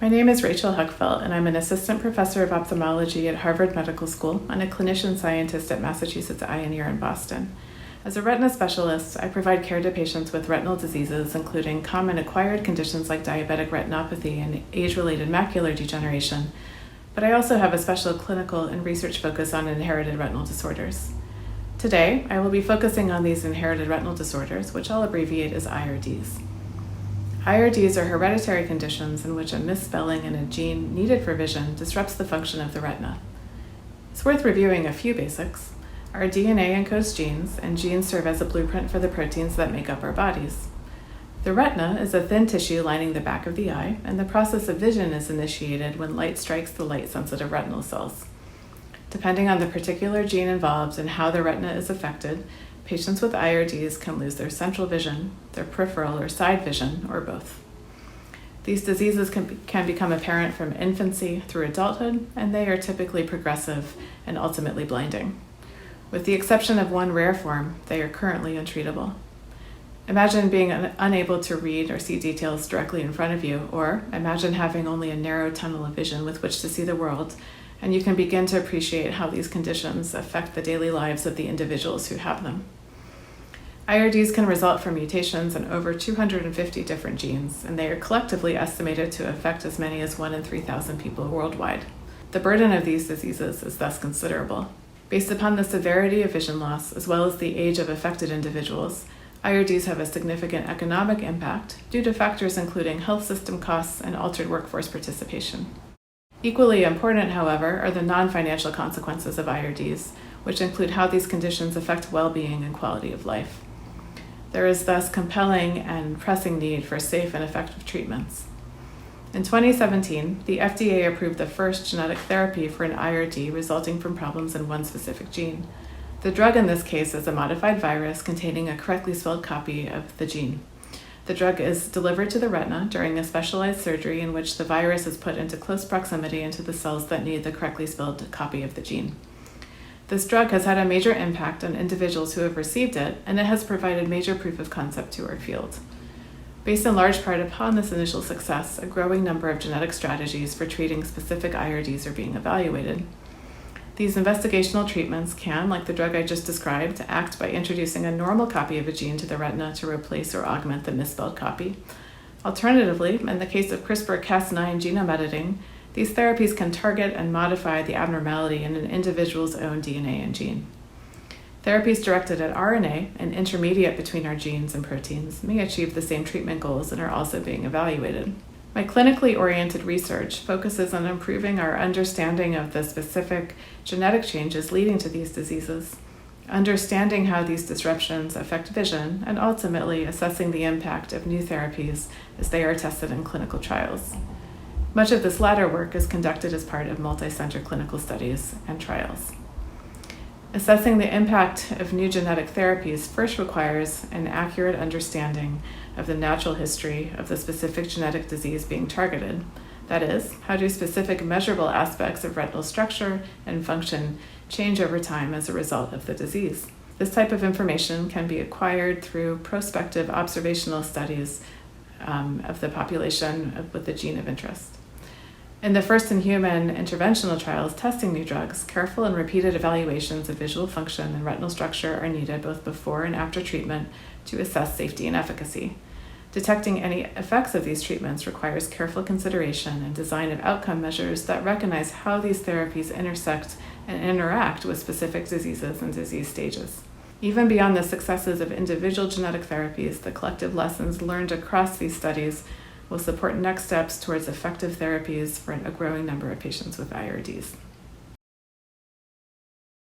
My name is Rachel Huckfeldt, and I'm an assistant professor of ophthalmology at Harvard Medical School and a clinician scientist at Massachusetts Eye and Ear in Boston. As a retina specialist, I provide care to patients with retinal diseases, including common acquired conditions like diabetic retinopathy and age-related macular degeneration, but I also have a special clinical and research focus on inherited retinal disorders. Today, I will be focusing on these inherited retinal disorders, which I'll abbreviate as IRDs. IRDs are hereditary conditions in which a misspelling in a gene needed for vision disrupts the function of the retina. It's worth reviewing a few basics. Our DNA encodes genes, and genes serve as a blueprint for the proteins that make up our bodies. The retina is a thin tissue lining the back of the eye, and the process of vision is initiated when light strikes the light-sensitive retinal cells. Depending on the particular gene involved and how the retina is affected, patients with IRDs can lose their central vision, their peripheral or side vision, or both. These diseases can become apparent from infancy through adulthood, and they are typically progressive and ultimately blinding. With the exception of one rare form, they are currently untreatable. Imagine being unable to read or see details directly in front of you, or imagine having only a narrow tunnel of vision with which to see the world, and you can begin to appreciate how these conditions affect the daily lives of the individuals who have them. IRDs can result from mutations in over 250 different genes, and they are collectively estimated to affect as many as 1 in 3,000 people worldwide. The burden of these diseases is thus considerable. Based upon the severity of vision loss, as well as the age of affected individuals, IRDs have a significant economic impact due to factors including health system costs and altered workforce participation. Equally important, however, are the non-financial consequences of IRDs, which include how these conditions affect well-being and quality of life. There is thus compelling and pressing need for safe and effective treatments. In 2017, the FDA approved the first genetic therapy for an IRD resulting from problems in one specific gene. The drug in this case is a modified virus containing a correctly spelled copy of the gene. The drug is delivered to the retina during a specialized surgery in which the virus is put into close proximity into the cells that need the correctly spelled copy of the gene. This drug has had a major impact on individuals who have received it, and it has provided major proof of concept to our field. Based in large part upon this initial success, a growing number of genetic strategies for treating specific IRDs are being evaluated. These investigational treatments can, like the drug I just described, act by introducing a normal copy of a gene to the retina to replace or augment the misspelled copy. Alternatively, in the case of CRISPR-Cas9 genome editing, these therapies can target and modify the abnormality in an individual's own DNA and gene. Therapies directed at RNA, an intermediate between our genes and proteins, may achieve the same treatment goals and are also being evaluated. My clinically oriented research focuses on improving our understanding of the specific genetic changes leading to these diseases, understanding how these disruptions affect vision, and ultimately assessing the impact of new therapies as they are tested in clinical trials. Much of this latter work is conducted as part of multi-center clinical studies and trials. Assessing the impact of new genetic therapies first requires an accurate understanding of the natural history of the specific genetic disease being targeted. That is, how do specific measurable aspects of retinal structure and function change over time as a result of the disease? This type of information can be acquired through prospective observational studies of the population with the gene of interest. In the first-in-human interventional trials testing new drugs, careful and repeated evaluations of visual function and retinal structure are needed both before and after treatment to assess safety and efficacy. Detecting any effects of these treatments requires careful consideration and design of outcome measures that recognize how these therapies intersect and interact with specific diseases and disease stages. Even beyond the successes of individual genetic therapies, the collective lessons learned across these studies will support next steps towards effective therapies for a growing number of patients with IRDs.